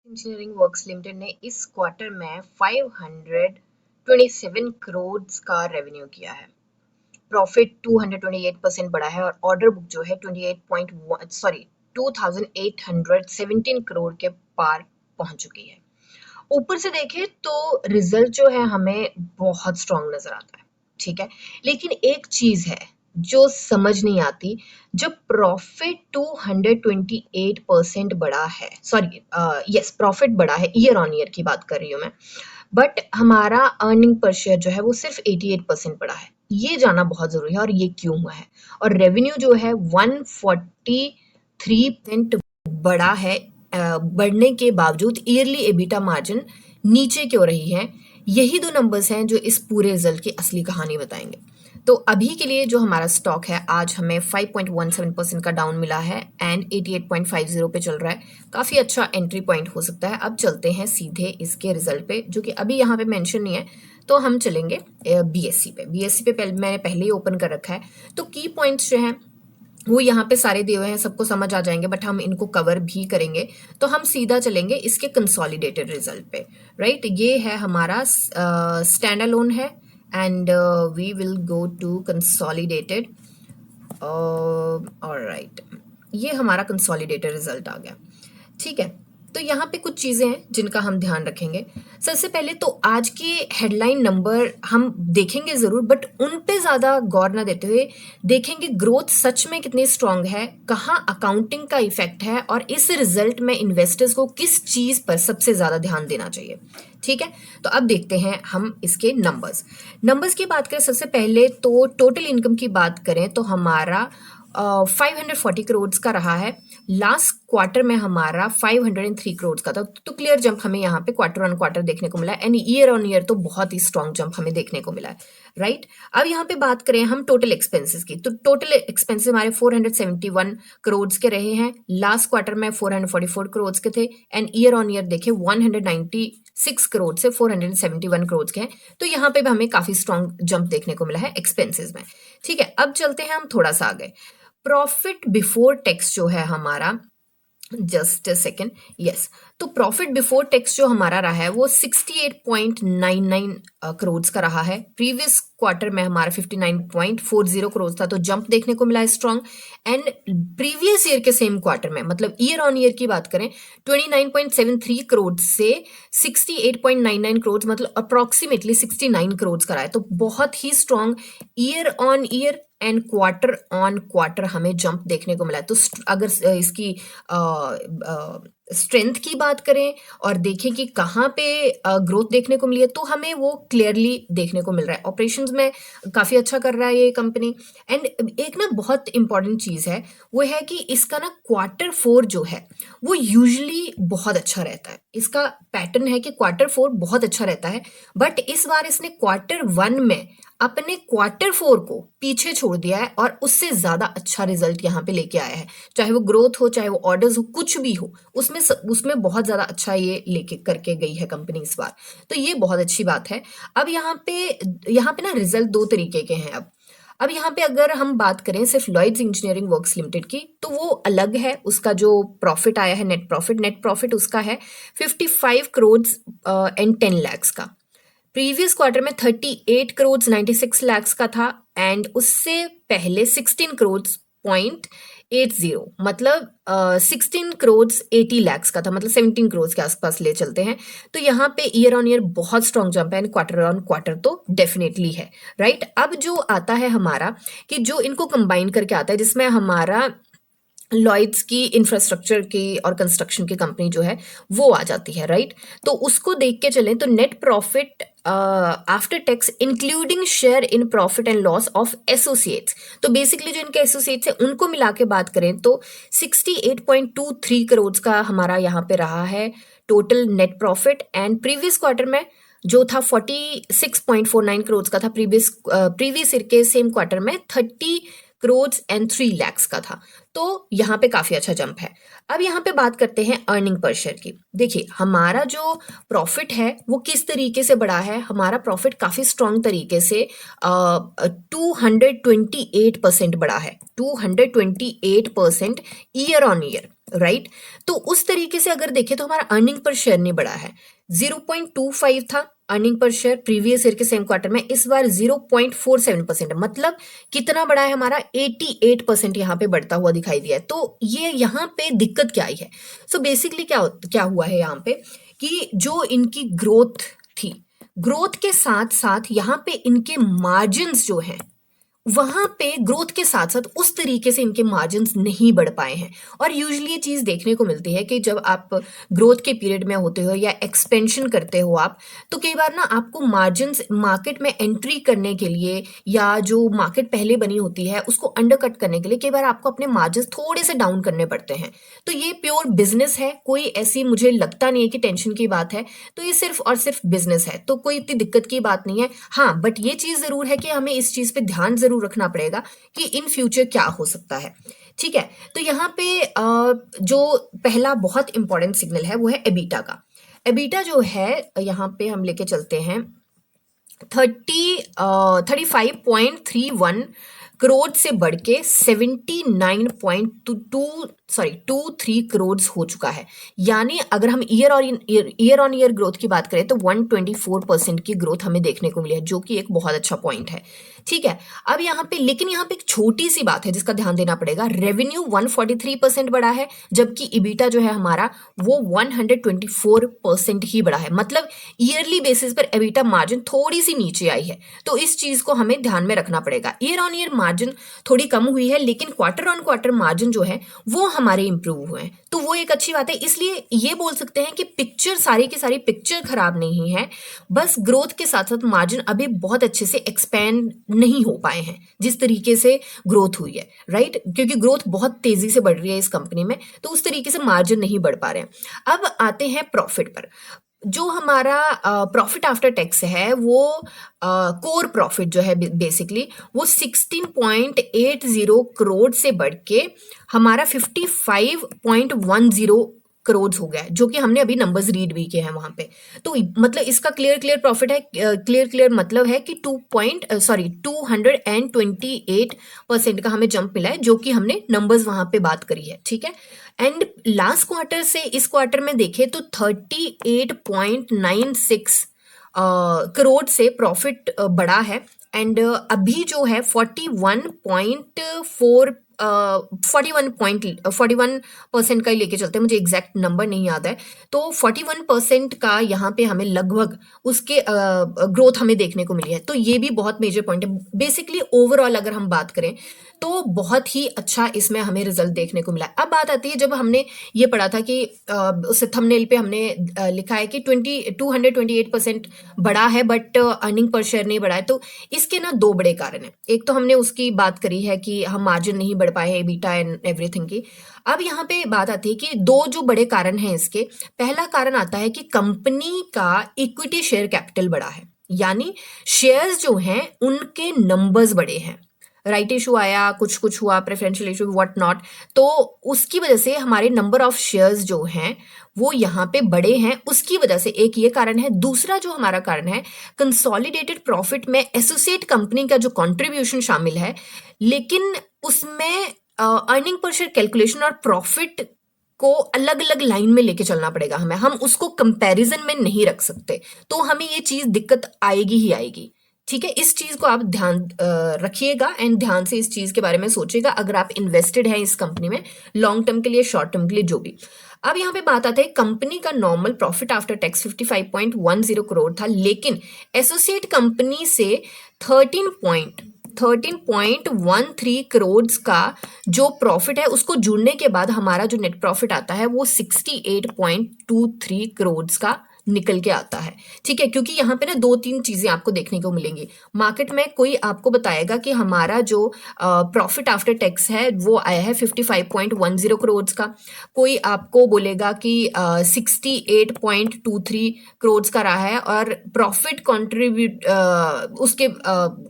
Engineering works limited ने इस quarter में 527 करोड़ का रेवेन्यू किया है। प्रॉफिट 228% बढ़ा है और ऑर्डर बुक जो है 2817 करोड़ के पार पहुंच चुकी है। ऊपर से देखें तो रिजल्ट जो है हमें बहुत स्ट्रांग नजर आता है, ठीक है, लेकिन एक चीज है जो समझ नहीं आती। जब प्रॉफिट 228% बढ़ा है, सॉरी यस प्रॉफिट बढ़ा है, ईयर ऑन ईयर की बात कर रही हूं मैं, बट हमारा अर्निंग पर शेयर जो है वो सिर्फ 88% बढ़ा है। ये जाना बहुत जरूरी है और ये क्यों हुआ है। और रेवेन्यू जो है 143% बढ़ा है, बढ़ने के बावजूद ईयरली एबिटा मार्जिन नीचे क्यों रही है। यही दो नंबर्स हैं जो इस पूरे रिजल्ट की असली कहानी बताएंगे। तो अभी के लिए जो हमारा स्टॉक है आज हमें 5.17% का डाउन मिला है एंड 88.50 पे चल रहा है। काफ़ी अच्छा एंट्री पॉइंट हो सकता है। अब चलते हैं सीधे इसके रिजल्ट पे, जो कि अभी यहाँ पे मेंशन नहीं है, तो हम चलेंगे बीएससी पे। बीएससी पे मैंने पहले ही ओपन कर रखा है, तो की पॉइंट्स जो हैं वो यहाँ पे सारे दिए हुए हैं, सबको समझ आ जाएंगे, बट हम इनको कवर भी करेंगे। तो हम सीधा चलेंगे इसके कंसोलिडेटेड रिजल्ट पे, राइट। ये है हमारा स्टैंड अलोन है and we will go to consolidated. Alright, ये हमारा कंसोलिडेटेड रिजल्ट आ गया, ठीक है। तो यहाँ पे कुछ चीज़ें हैं जिनका हम ध्यान रखेंगे। सबसे पहले तो आज के हेडलाइन नंबर हम देखेंगे ज़रूर, बट उन पे ज़्यादा गौर ना देते हुए देखेंगे ग्रोथ सच में कितनी स्ट्रांग है, कहाँ अकाउंटिंग का इफेक्ट है और इस रिजल्ट में इन्वेस्टर्स को किस चीज़ पर सबसे ज़्यादा ध्यान देना चाहिए, ठीक है। तो अब देखते हैं हम इसके नंबर्स की बात करें। सबसे पहले तो टोटल इनकम की बात करें तो हमारा 540 करोड़ का रहा है। लास्ट क्वार्टर में हमारा 503 करोड़ का था। तो क्लियर जंप हमें यहाँ पे क्वार्टर ऑन क्वार्टर देखने को मिला है एंड ईयर ऑन ईयर तो बहुत ही स्ट्रांग जंप हमें देखने को मिला है, राइट। अब यहाँ पे बात करें हम टोटल एक्सपेंसेस की, तो टोटल एक्सपेंसेस हमारे 471 करोड़ के रहे हैं। लास्ट क्वार्टर में 444 करोड़ के थे एंड ईयर ऑन ईयर देखें 196 करोड़ से 471 करोड़ के हैं। तो यहाँ पे भी हमें काफी स्ट्रांग जंप देखने को मिला है एक्सपेंसेस में, ठीक है। अब चलते हैं हम थोड़ा सा आगे। प्रॉफिट बिफोर टैक्स जो है हमारा, जस्ट अ सेकेंड, यस, तो प्रॉफिट बिफोर टैक्स जो हमारा रहा है वो 68.99 करोड़ का रहा है। प्रीवियस क्वार्टर में हमारा 59.40 करोड़ था, तो जंप देखने को मिला है स्ट्रांग। एंड प्रीवियस ईयर के सेम क्वार्टर में, मतलब ईयर ऑन ईयर की बात करें, 29.73 करोड़ से 68.99 करोड़, मतलब अप्रोक्सीमेटली 69 करोड़ का रहा है। तो बहुत ही strong year on year and quarter on quarter हमें जंप देखने को मिला है। तो अगर इसकी स्ट्रेंथ की बात करें और देखें कि कहाँ पे ग्रोथ देखने को मिली है, तो हमें वो क्लियरली देखने को मिल रहा है। ऑपरेशंस में काफ़ी अच्छा कर रहा है ये कंपनी। एंड एक ना बहुत इंपॉर्टेंट चीज़ है, वो है कि इसका ना क्वार्टर 4 जो है वो यूजुअली बहुत अच्छा रहता है। इसका पैटर्न है कि क्वार्टर 4 बहुत अच्छा रहता है, बट इस बार इसने क्वार्टर 1 में अपने क्वार्टर 4 को पीछे छोड़ दिया है और उससे ज्यादा अच्छा रिजल्ट यहाँ पे लेके आया है। चाहे वो ग्रोथ हो, चाहे वो ऑर्डर्स हो, कुछ भी हो, उसमें बहुत ज्यादा अच्छा ये लेके करके गई है कंपनी इस बार। तो ये बहुत अच्छी बात है। अब यहाँ पे ना रिजल्ट दो तरीके के हैं। अब यहाँ पे अगर हम बात करें सिर्फ लॉयड्स इंजीनियरिंग वर्क्स लिमिटेड की, तो वो अलग है। उसका जो प्रॉफिट आया है, नेट प्रॉफिट उसका है 55 करोड़ एंड 10 लाख का। प्रीवियस क्वार्टर में 38 करोड़ 96 लाख का था एंड उससे पहले 16 करोड़ पॉइंट 80, मतलब 16 करोड़ 80 लाख का था, मतलब 17 करोड़ के आसपास ले चलते हैं। तो यहाँ पे ईयर ऑन ईयर बहुत स्ट्रांग जंप है एंड क्वार्टर ऑन क्वार्टर तो डेफिनेटली है, राइट। अब जो आता है हमारा कि जो इनको कंबाइन करके आता है, जिसमें हमारा लॉयड्स की इंफ्रास्ट्रक्चर की और कंस्ट्रक्शन की कंपनी जो है वो आ जाती है, राइट। तो उसको देख के चलें तो net profit after tax including share in profit and loss of associates, तो बेसिकली जो इनके एसोसिएट्स हैं उनको मिला के बात करें तो 68.23 करोड़ का हमारा यहाँ पे रहा है total net profit. And previous quarter में जो था 46.49 करोड़ का था, प्रीवियस ईयर के सेम क्वार्टर में 30 करोड़ एंड 3 लाख का था। तो यहाँ पे काफी अच्छा जंप है। अब यहाँ पे बात करते हैं अर्निंग पर शेयर की। देखिए हमारा जो प्रॉफिट है वो किस तरीके से बढ़ा है। हमारा प्रॉफिट काफी स्ट्रांग तरीके से 228% बढ़ा है, 228% ईयर ऑन ईयर, राइट। तो उस तरीके से अगर देखें तो हमारा अर्निंग पर शेयर नहीं बढ़ा है। 0.25 था earning per share previous year के सेम क्वार्टर में, इस बार 0.47% है। मतलब कितना बढ़ा है हमारा, 88% यहाँ पे बढ़ता हुआ दिखाई दिया है। तो ये यहाँ पे दिक्कत क्या आई है? सो बेसिकली क्या हुआ है यहाँ पे कि जो इनकी ग्रोथ थी, ग्रोथ के साथ साथ यहाँ पे इनके मार्जिन्स जो हैं वहां पे ग्रोथ के साथ साथ उस तरीके से इनके मार्जिन्स नहीं बढ़ पाए हैं। और यूजुअली ये चीज देखने को मिलती है कि जब आप ग्रोथ के पीरियड में होते हो या एक्सपेंशन करते हो आप, तो कई बार ना आपको मार्जिन्स मार्केट में एंट्री करने के लिए या जो मार्केट पहले बनी होती है उसको अंडरकट करने के लिए कई बार आपको अपने मार्जिन्स थोड़े से डाउन करने पड़ते हैं। तो ये प्योर बिजनेस है, कोई ऐसी मुझे लगता नहीं है कि टेंशन की बात है। तो ये सिर्फ और सिर्फ बिजनेस है, तो कोई इतनी दिक्कत की बात नहीं है। हाँ, बट ये चीज जरूर है कि हमें इस चीज पे ध्यान जरूर रखना पड़ेगा कि इन फ्यूचर क्या हो सकता है। ठीक है, तो यहाँ पे जो पहला बहुत इंपॉर्टेंट सिग्नल है वो है एबिटा का। एबिटा जो है यहाँ पे हम लेके चलते हैं 35.31 करोड़ से बढ़ के 79.23 करोड़ हो चुका है। यानी अगर हम ईयर ऑन ईयर ग्रोथ की बात करें तो 124% की ग्रोथ हमें देखने को मिली है, जो कि एक बहुत अच्छा पॉइंट है। ठीक है, अब यहाँ पे लेकिन यहाँ पे एक छोटी सी बात है जिसका ध्यान देना पड़ेगा। रेवेन्यू 143% बढ़ा है, जबकि इबिटा जो है हमारा वो 124% ही बढ़ा है। मतलब ईयरली बेसिस पर एबिटा मार्जिन थोड़ी सी नीचे आई है, तो इस चीज को हमें ध्यान में रखना पड़ेगा। ईयर ऑन ईयर मार्जिन थोड़ी कम हुई है, लेकिन क्वार्टर ऑन क्वार्टर मार्जिन जो है वो हमारे इंप्रूव हुए हैं, तो वो एक अच्छी बात है। इसलिए ये बोल सकते हैं कि पिक्चर सारी की सारी पिक्चर खराब नहीं है, बस ग्रोथ के साथ साथ मार्जिन अभी बहुत अच्छे से एक्सपैंड नहीं हो पाए हैं जिस तरीके से ग्रोथ हुई है, राइट। क्योंकि ग्रोथ बहुत तेजी से बढ़ रही है इस कंपनी में, तो उस तरीके से मार्जिन नहीं बढ़ पा रहे हैं। अब आते हैं प्रॉफिट पर। जो हमारा प्रॉफिट आफ्टर टैक्स है वो कोर प्रॉफिट जो है बेसिकली वो 16.80 करोड़ से बढ़ के हमारा 55.10 करोड़ हो गया है, जो कि हमने अभी नंबर्स रीड भी किए हैं वहां पे। तो मतलब इसका क्लियर प्रॉफिट है, क्लियर मतलब है कि 228% का हमें जंप मिला है, जो कि हमने नंबर्स वहां पे बात करी है। ठीक है, एंड लास्ट क्वार्टर से इस क्वार्टर में देखें तो 38.96 करोड़ से प्रॉफिट बढ़ा है। एंड अभी जो है 41% का ही लेके चलते हैं, मुझे एग्जैक्ट नंबर नहीं याद है। तो 41% का यहाँ पे हमें लगभग उसके ग्रोथ हमें देखने को मिली है, तो ये भी बहुत मेजर पॉइंट है। बेसिकली ओवरऑल अगर हम बात करें तो बहुत ही अच्छा इसमें हमें रिजल्ट देखने को मिला है। अब बात आती है, जब हमने ये पढ़ा था कि उस थंबनेल पे हमने लिखा है कि 228% बढ़ा है बट अर्निंग पर शेयर नहीं बढ़ा है, तो इसके ना दो बड़े कारण हैं। एक तो हमने उसकी बात करी है कि हम मार्जिन नहीं बढ़ पाए हैं एबिटा एंड एवरीथिंग की। अब यहाँ पे बात आती है कि दो जो बड़े कारण हैं इसके, पहला कारण आता है कि कंपनी का इक्विटी शेयर कैपिटल बढ़ा है, यानी शेयर्स जो हैं उनके नंबर्स बड़े हैं। राइट इशू आया, कुछ हुआ, प्रेफरेंशियल इशू व्हाट नॉट, तो उसकी वजह से हमारे नंबर ऑफ शेयर्स जो हैं वो यहाँ पे बड़े हैं। उसकी वजह से एक ये कारण है। दूसरा जो हमारा कारण है, कंसोलिडेटेड प्रॉफिट में एसोसिएट कंपनी का जो कंट्रीब्यूशन शामिल है, लेकिन उसमें अर्निंग पर शेयर कैलकुलेशन और प्रॉफिट को अलग अलग लाइन में लेके चलना पड़ेगा हमें, हम उसको कंपैरिजन में नहीं रख सकते, तो हमें ये चीज दिक्कत आएगी ही आएगी। ठीक है, इस चीज को आप ध्यान रखिएगा एंड ध्यान से इस चीज के बारे में सोचिएगा अगर आप इन्वेस्टेड हैं इस कंपनी में, लॉन्ग टर्म के लिए, शॉर्ट टर्म के लिए, जो भी। अब यहाँ पे बात आती है, कंपनी का normal profit after tax 55.10 crore था, लेकिन एसोसिएट कंपनी से 13.13 करोड़ का जो प्रॉफिट है उसको जुड़ने के बाद हमारा जो नेट प्रॉफिट आता है वो 68.23 करोड़ का निकल के आता है। ठीक है, क्योंकि यहाँ पे ना दो तीन चीजें आपको देखने को मिलेंगी। मार्केट में कोई आपको बताएगा कि हमारा जो प्रॉफिट आफ्टर टैक्स है वो आया है 55.10 करोड़ का, कोई आपको बोलेगा कि 68.23 करोड़ का रहा है, और प्रॉफिट कंट्रीब्यूट उसके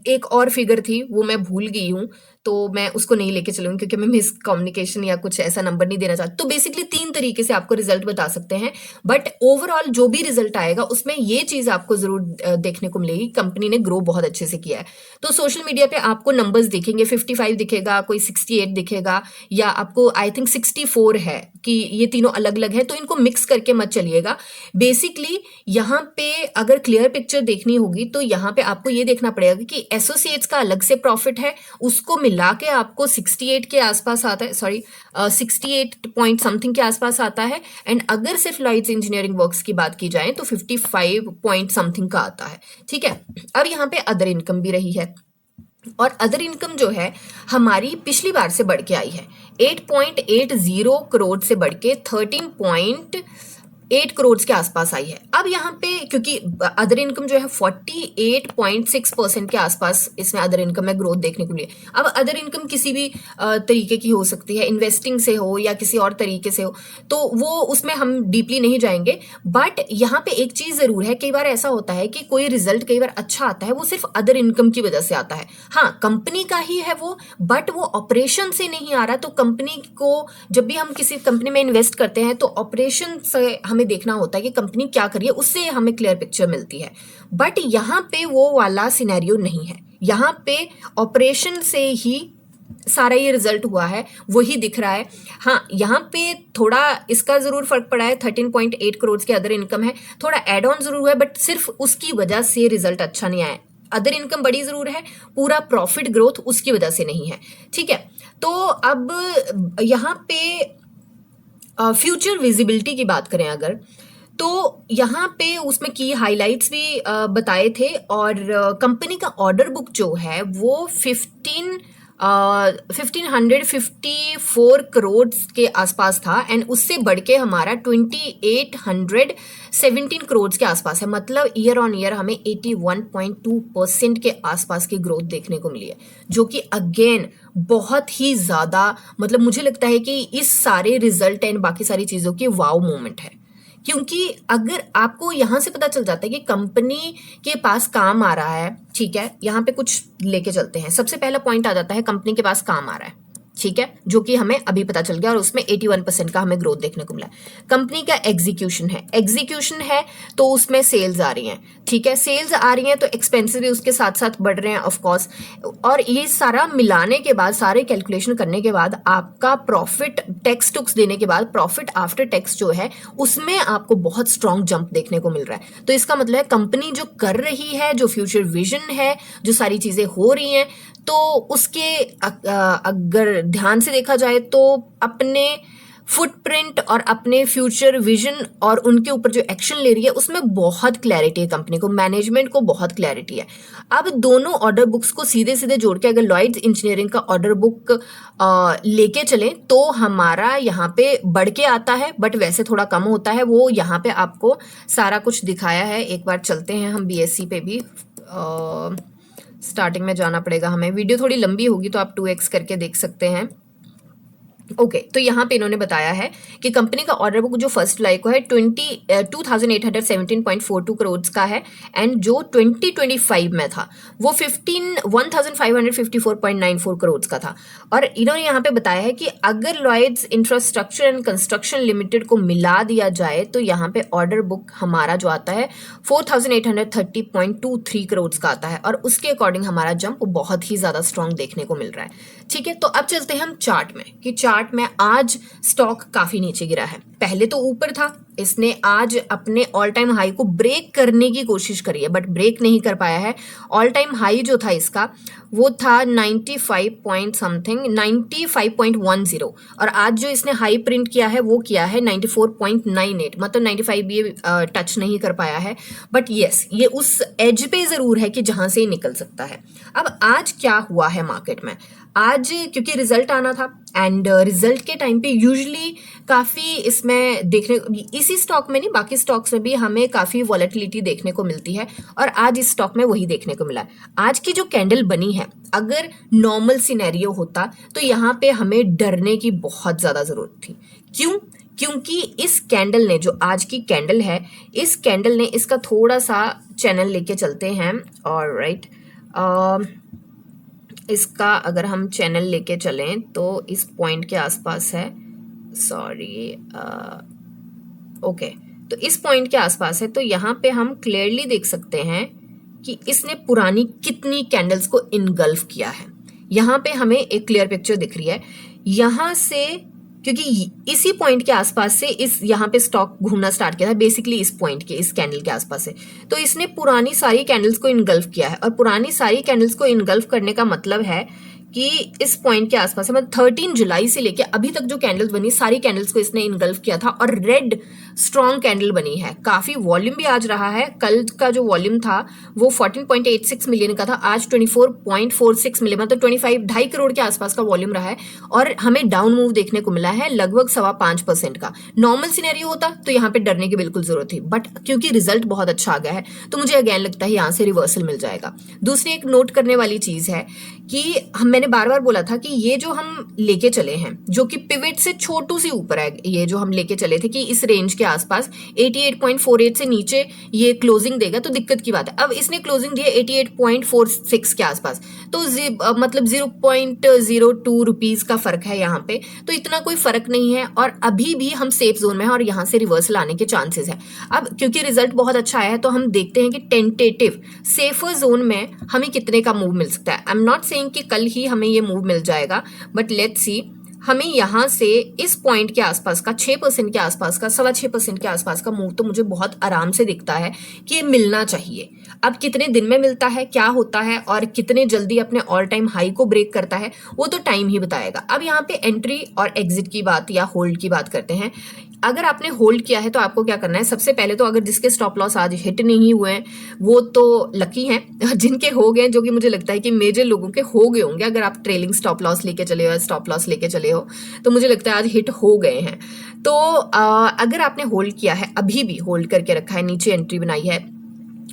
एक और फिगर थी वो मैं भूल गई हूँ, तो तो मैं उसको नहीं लेके चलूँगी क्योंकि मैं मिस कम्युनिकेशन या कुछ ऐसा नंबर नहीं देना चाहती। तो बेसिकली 3 तरीके से आपको रिजल्ट बता सकते हैं, बट ओवरऑल जो भी रिजल्ट आएगा उसमें ये चीज़ आपको ज़रूर देखने को मिलेगी, कंपनी ने ग्रो बहुत अच्छे से किया है। तो सोशल मीडिया पे आपको नंबर्स दिखेंगे, 55 दिखेगा, कोई 68 दिखेगा, या आपको आई थिंक 64 है, कि ये तीनों अलग अलग है, तो इनको मिक्स करके मत चलिएगा। बेसिकली यहाँ पे अगर क्लियर पिक्चर देखनी होगी तो यहाँ पे आपको ये देखना पड़ेगा कि एसोसिएट्स का अलग से प्रॉफिट है, उसको मिला के आपको 68 के आसपास आता है, सॉरी 68 पॉइंट समथिंग के आसपास आता है। एंड अगर सिर्फ लॉयड्स इंजीनियरिंग वर्क्स की बात की जाए तो 55 पॉइंट समथिंग का आता है। ठीक है, अब यहाँ पे अदर इनकम भी रही है, और अदर इनकम जो है हमारी पिछली बार से बढ़ के आई है, 8.80 करोड़ से बढ़ के 13.8 करोड़ के आसपास आई है। अब यहाँ पे क्योंकि अदर इनकम जो है 48.6% के आसपास इसमें अदर इनकम में ग्रोथ देखने को मिली। अब अदर इनकम किसी भी तरीके की हो सकती है, इन्वेस्टिंग से हो या किसी और तरीके से हो, तो वो उसमें हम डीपली नहीं जाएंगे। बट यहाँ पे एक चीज जरूर है, कई बार ऐसा होता है कि कोई रिजल्ट कई बार अच्छा आता है, वो सिर्फ अदर इनकम की वजह से आता है। हाँ, कंपनी का ही है वो, बट वो ऑपरेशन से नहीं आ रहा। तो कंपनी को जब भी हम किसी कंपनी में इन्वेस्ट करते हैं तो ऑपरेशन से हमें देखना होता है कि कंपनी क्या कर रही है, उससे हमें क्लियर पिक्चर मिलती है। बट यहाँ पे वो वाला सिनेरियो नहीं है, यहाँ पे ऑपरेशन से ही सारा ये रिजल्ट हुआ है, वही दिख रहा है। हाँ, यहाँ पे थोड़ा इसका जरूर फर्क पड़ा है, 13.8 करोड़ के अदर इनकम है, थोड़ा एड ऑन जरूर है, बट सिर्फ उसकी वजह से रिजल्ट अच्छा नहीं आया। अदर इनकम बड़ी जरूर है, पूरा प्रॉफिट ग्रोथ उसकी वजह से नहीं है। ठीक है, तो अब यहाँ पे फ्यूचर विजिबिलिटी की बात करें अगर, तो यहाँ पे उसमें की हाइलाइट्स भी बताए थे, और कंपनी का ऑर्डर बुक जो है वो 1554 करोड़ के आसपास था, एंड उससे बढ़ के हमारा 2817 करोड़ के आसपास है। मतलब ईयर ऑन ईयर हमें 81.2% के आसपास की ग्रोथ देखने को मिली है, जो कि अगेन बहुत ही ज़्यादा, मतलब मुझे लगता है कि इस सारे रिजल्ट एंड बाकी सारी चीज़ों की वाव मोमेंट है। क्योंकि अगर आपको यहाँ से पता चल जाता है कि कंपनी के पास काम आ रहा है, ठीक है, यहाँ पे कुछ लेके चलते हैं। सबसे पहला पॉइंट आ जाता है कंपनी के पास काम आ रहा है, ठीक है, जो कि हमें अभी पता चल गया, और उसमें 81% का हमें ग्रोथ देखने को मिला। कंपनी का एग्जीक्यूशन है तो उसमें सेल्स आ रही हैं, ठीक है, सेल्स आ रही हैं तो एक्सपेंसेस भी उसके साथ साथ बढ़ रहे हैं ऑफ कोर्स। और ये सारा मिलाने के बाद, सारे कैलकुलेशन करने के बाद, आपका प्रॉफिट टैक्स टुक्स देने के बाद प्रॉफिट आफ्टर टैक्स जो है उसमें आपको बहुत स्ट्रॉन्ग जंप देखने को मिल रहा है। तो इसका मतलब है कंपनी जो कर रही है, जो फ्यूचर विजन है, जो सारी चीजें हो रही हैं, तो उसके अगर ध्यान से देखा जाए तो अपने फुटप्रिंट और अपने फ्यूचर विजन और उनके ऊपर जो एक्शन ले रही है उसमें बहुत क्लैरिटी है कंपनी को, मैनेजमेंट को बहुत क्लैरिटी है। अब दोनों ऑर्डर बुक्स को सीधे सीधे जोड़ के अगर लॉयड्स इंजीनियरिंग का ऑर्डर बुक लेके चलें तो हमारा यहाँ पे बढ़ के आता है, बट वैसे थोड़ा कम होता है। वो यहाँ पे आपको सारा कुछ दिखाया है। एक बार चलते हैं हम बीएससी पे भी, स्टार्टिंग में जाना पड़ेगा हमें। वीडियो थोड़ी लंबी होगी तो आप 2x करके देख सकते हैं। ओके, तो यहाँ पे इन्होंने बताया है कि कंपनी का ऑर्डर बुक जो फर्स्ट जुलाई को है 2817.42 करोड़ का है, एंड जो 2025 में था वो 1554.94 करोड़ का था। और इन्होंने यहाँ पे बताया है कि अगर Lloyds infrastructure and construction limited को मिला दिया जाए तो यहाँ पे ऑर्डर बुक हमारा जो आता है 4830.23 करोड़ का आता है, और उसके अकॉर्डिंग हमारा जंप बहुत ही ज्यादा स्ट्रॉन्ग देखने को मिल रहा है। ठीक है, तो अब चलते हैं हम चार्ट में, कि चार्ट में आज स्टॉक काफी नीचे गिरा है। पहले तो ऊपर था, इसने आज अपने ऑल टाइम हाई को ब्रेक करने की कोशिश करी है, बट ब्रेक नहीं कर पाया है। ऑल टाइम हाई जो था इसका वो था 95.10, और आज जो इसने हाई प्रिंट किया है वो किया है 94.98, मतलब 95 भी टच नहीं कर पाया है। बट यस, ये उस एज पे जरूर है कि जहां से ही निकल सकता है। अब आज क्या हुआ है मार्केट में, आज क्योंकि रिजल्ट आना था, एंड रिजल्ट के टाइम पे यूजुअली काफी इसमें देखने, इसी स्टॉक में नहीं बाकी स्टॉक्स में भी हमें काफी वॉलेटिलिटी देखने को मिलती है, और आज इस स्टॉक में वही देखने को मिला। आज की जो कैंडल बनी है, अगर नॉर्मल सिनेरियो होता तो यहाँ पे हमें डरने की बहुत ज्यादा जरूरत थी। क्यों? क्योंकि इस कैंडल ने, जो आज की कैंडल है, इस कैंडल ने, इसका थोड़ा सा चैनल लेके चलते हैं, ऑलराइट, इसका अगर हम चैनल लेके चलें तो इस पॉइंट के आसपास है, सॉरी, ओके, तो इस पॉइंट के आसपास है। तो यहाँ पे हम क्लियरली देख सकते हैं कि इसने पुरानी कितनी कैंडल्स को इनगल्फ किया है। यहाँ पे हमें एक क्लियर पिक्चर दिख रही है। यहाँ से, क्योंकि इसी पॉइंट के आसपास से इस यहाँ पे स्टॉक घूमना स्टार्ट किया था, बेसिकली इस पॉइंट के, इस कैंडल के आसपास से, तो इसने पुरानी सारी कैंडल्स को इनगल्फ किया है। और पुरानी सारी कैंडल्स को इनगल्फ करने का मतलब है कि इस पॉइंट के आसपास है, मतलब 13 जुलाई से लेके अभी तक जो कैंडल्स बनी, सारी कैंडल्स को इसने इनगल्फ किया था और रेड स्ट्रॉन्ग कैंडल बनी है। काफी वॉल्यूम भी आज रहा है। कल का जो वॉल्यूम था वो 14.86 मिलियन का था, आज 24.46 मिलियन, मतलब 2.5 करोड़ के आसपास का वॉल्यूम रहा है। और हमें डाउन मूव देखने को मिला है लगभग 5.25% का। नॉर्मल सिनेरियो होता तो यहाँ पे डरने की बिल्कुल जरूरत थी, बट क्योंकि रिजल्ट बहुत अच्छा आ गया है तो मुझे अगेन लगता है यहाँ से रिवर्सल मिल जाएगा। दूसरी एक नोट करने वाली चीज है कि मैंने बार बार बोला था कि ये जो हम लेके चले हैं, जो कि पिवट से छोटू सी ऊपर है, ये जो हम लेके चले थे कि इस रेंज के आसपास 88.48 से नीचे ये क्लोजिंग देगा तो दिक्कत की बात है। अब इसने क्लोजिंग दी है 88.46 के आसपास, तो मतलब 0.02 रुपीज का फर्क है यहाँ पे, तो इतना कोई फर्क नहीं है और अभी भी हम सेफ जोन में हैं और यहाँ से रिवर्सल आने के चांसेस है। अब क्योंकि रिजल्ट बहुत अच्छा आया है तो हम देखते हैं कि टेंटेटिव सेफर जोन में हमें कितने का मूव मिल सकता है। आई एम नॉट सेइंग कि कल ही हमें ये मूव मिल जाएगा, बट लेट्स सी। हमें यहाँ से इस पॉइंट के आसपास का 6% के आसपास का, 6.25% के आसपास का मूव तो मुझे बहुत आराम से दिखता है कि ये मिलना चाहिए। अब कितने दिन में मिलता है, क्या होता है और कितने जल्दी अपने ऑल टाइम हाई को ब्रेक करता है, वो तो टाइम ही बताएगा। अब यहाँ पे एंट्री और एग्जिट की बात या होल्ड की बात करते हैं। अगर आपने होल्ड किया है तो आपको क्या करना है, सबसे पहले तो अगर जिसके स्टॉप लॉस आज हिट नहीं हुए हैं वो तो लकी हैं, जिनके हो गए, जो कि मुझे लगता है कि मेजर लोगों के हो गए होंगे। अगर आप ट्रेलिंग स्टॉप लॉस लेके चले हो या स्टॉप लॉस लेके चले हो तो मुझे लगता है आज हिट हो गए हैं। तो अगर आपने होल्ड किया है, अभी भी होल्ड करके रखा है, नीचे एंट्री बनाई है,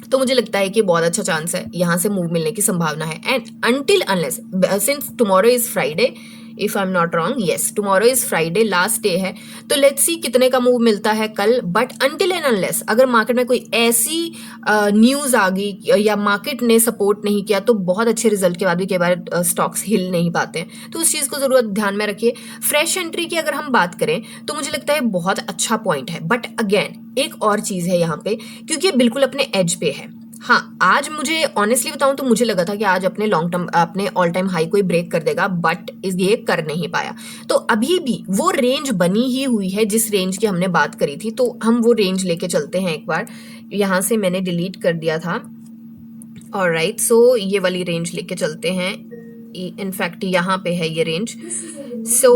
तो मुझे लगता है कि बहुत अच्छा चांस है यहाँ से मूव मिलने की संभावना है। And until unless, since tomorrow is Friday, if I am not wrong, yes tomorrow is Friday, last day है, तो लेट्स सी कितने का मूव मिलता है कल। बट अनटिल एंड अनलेस अगर मार्केट में कोई ऐसी न्यूज आ गई या मार्केट ने सपोर्ट नहीं किया, तो बहुत अच्छे रिजल्ट के बाद भी कई बार स्टॉक्स हिल नहीं पाते हैं, तो उस चीज को जरूर ध्यान में रखिए। फ्रेश एंट्री की अगर हम बात करें तो मुझे लगता है बहुत अच्छा पॉइंट है। बट अगेन एक और चीज है यहाँ पे, क्योंकि ये बिल्कुल अपने एज पे है। हाँ, आज मुझे ऑनेस्टली बताऊं तो मुझे लगा था कि आज अपने लॉन्ग टर्म, अपने ऑल टाइम हाई को ही ब्रेक कर देगा, बट ये कर नहीं पाया। तो अभी भी वो रेंज बनी ही हुई है जिस रेंज की हमने बात करी थी, तो हम वो रेंज लेके चलते हैं एक बार। यहाँ से मैंने डिलीट कर दिया था, ऑलराइट, सो ये वाली रेंज लेके चलते हैं। इनफैक्ट यहाँ पे है ये रेंज, सो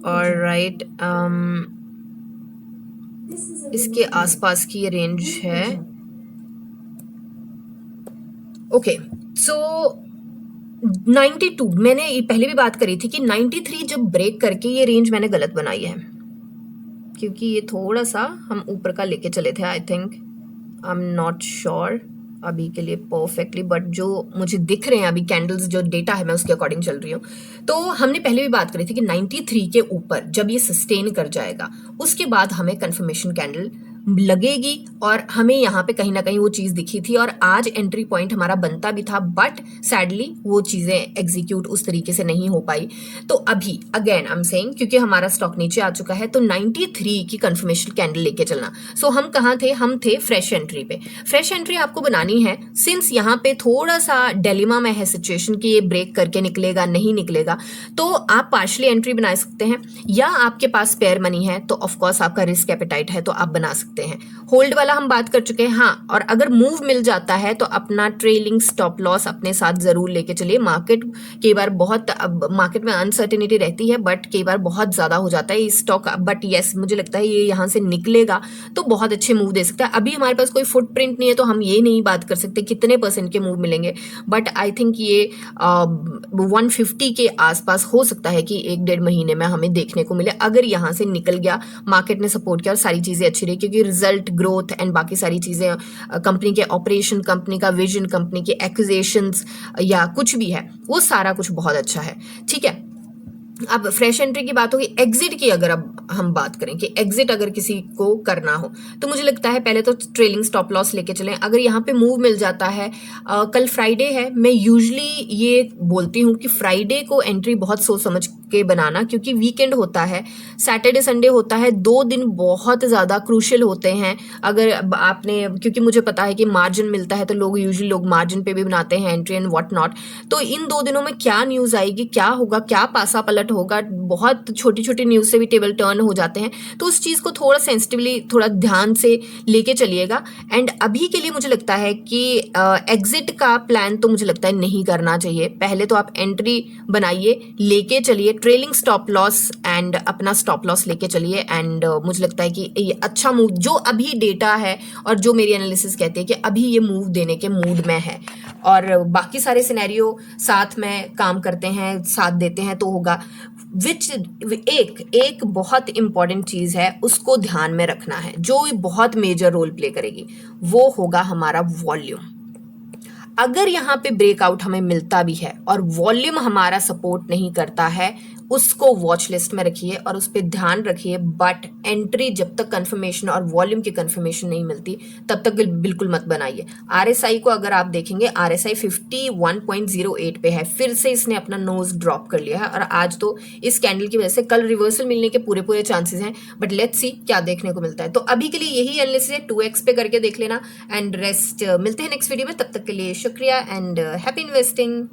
ऑलराइट, इसके आसपास की ये रेंज है। ओके, सो 92, मैंने पहले भी बात करी थी कि 93 जब ब्रेक करके ये रेंज मैंने गलत बनाई है, क्योंकि ये थोड़ा सा हम ऊपर का लेके चले थे। I think, I am not sure अभी के लिए परफेक्टली, बट जो मुझे दिख रहे हैं अभी कैंडल्स, जो डेटा है मैं उसके अकॉर्डिंग चल रही हूँ। तो हमने पहले भी बात करी थी कि 93 के ऊपर जब ये सस्टेन कर जाएगा उसके बाद हमें कंफर्मेशन कैंडल लगेगी, और हमें यहाँ पे कहीं ना कहीं वो चीज दिखी थी और आज एंट्री पॉइंट हमारा बनता भी था, बट सैडली वो चीजें एग्जीक्यूट उस तरीके से नहीं हो पाई। तो अभी अगेन आई एम सेइंग, क्योंकि हमारा स्टॉक नीचे आ चुका है, तो 93 की कंफर्मेशन कैंडल लेके चलना। सो हम कहाँ थे, हम थे फ्रेश एंट्री पे। फ्रेश एंट्री आपको बनानी है, सिंस यहाँ पे थोड़ा सा डिलेमा में है सिचुएशन कि ये ब्रेक करके निकलेगा नहीं निकलेगा, तो आप पार्शली एंट्री बना सकते हैं, या आपके पास स्पेयर मनी है तो ऑफकोर्स आपका रिस्क एपेटाइट है तो आप बना सकते हैं। होल्ड वाला हम बात कर चुके हैं। हाँ, और अगर मूव मिल जाता है तो अपना ट्रेलिंग स्टॉप लॉस अपने साथ जरूर लेके चलिए। मार्केट कई बार बहुत, मार्केट में अनसर्टेनिटी रहती है, बट कई बार बहुत ज्यादा हो जाता है ये स्टॉक, बट यस मुझे लगता है ये यहाँ से निकलेगा तो बहुत अच्छे मूव दे सकता है। अभी हमारे पास कोई फुटप्रिंट नहीं है तो हम ये नहीं बात कर सकते कितने % के मूव मिलेंगे, बट आई थिंक ये 150 के आसपास हो सकता है कि 1-1.5 महीने में हमें देखने को मिले, अगर यहाँ से निकल गया, मार्केट ने सपोर्ट किया और सारी चीजें अच्छी रही, क्योंकि रिजल्ट, ग्रोथ एंड बाकी सारी चीजें, कंपनी के ऑपरेशन, कंपनी का विजन, कंपनी के एक्विजिशंस या कुछ भी है, वो सारा कुछ बहुत अच्छा है। ठीक है, अब फ्रेश एंट्री की बात होगी। एग्जिट की अगर अब हम बात करें कि एग्जिट अगर किसी को करना हो तो मुझे लगता है पहले तो ट्रेलिंग स्टॉप लॉस लेके चलें। अगर यहाँ पे मूव मिल जाता है, कल फ्राइडे है, मैं यूजली ये बोलती हूँ कि फ्राइडे को एंट्री बहुत सोच समझ के बनाना, क्योंकि वीकेंड होता है, सैटरडे संडे होता है, 2 दिन बहुत ज़्यादा क्रूशियल होते हैं। अगर आपने, क्योंकि मुझे पता है कि मार्जिन मिलता है तो लोग मार्जिन पे भी बनाते हैं एंट्री एंड व्हाट नॉट। तो इन 2 दिनों में क्या न्यूज़ आएगी, क्या होगा, क्या पासा पलट होगा, बहुत छोटी छोटी न्यूज़ से भी टेबल टर्न हो जाते हैं। तो उस चीज़ को थोड़ा सेंसिटिवली, थोड़ा ध्यान से लेके चलिएगा। एंड अभी के लिए मुझे लगता है कि एग्जिट का प्लान तो मुझे लगता है नहीं करना चाहिए। पहले तो आप एंट्री बनाइए, लेके चलिए, ट्रेलिंग स्टॉप लॉस एंड अपना स्टॉप लॉस लेके चलिए। एंड मुझे लगता है कि ये अच्छा मूव जो अभी डेटा है और जो मेरी एनालिसिस कहती है कि अभी ये मूव देने के मूड में है, और बाकी सारे सिनेरियो साथ में काम करते हैं, साथ देते हैं तो होगा। विच एक बहुत इंपॉर्टेंट चीज़ है, उसको ध्यान में रखना है, जो बहुत मेजर रोल प्ले करेगी, वो होगा हमारा वॉल्यूम। अगर यहाँ पे ब्रेकआउट हमें मिलता भी है और वॉल्यूम हमारा सपोर्ट नहीं करता है, उसको वॉच लिस्ट में रखिए और उस पर ध्यान रखिए। बट एंट्री जब तक कंफर्मेशन और वॉल्यूम की कंफर्मेशन नहीं मिलती तब तक बिल्कुल मत बनाइए। आरएसआई को अगर आप देखेंगे, आरएसआई 51.08 पे है, फिर से इसने अपना नोज ड्रॉप कर लिया है और आज तो इस कैंडल की वजह से कल रिवर्सल मिलने के पूरे पूरे चांसेस हैं। बट लेट्स सी क्या देखने को मिलता है। तो अभी के लिए यही एनालिसिस है, 2x पे करके देख लेना एंड रेस्ट मिलते हैं नेक्स्ट वीडियो में। तब तक के लिए शुक्रिया एंड हैप्पी इन्वेस्टिंग।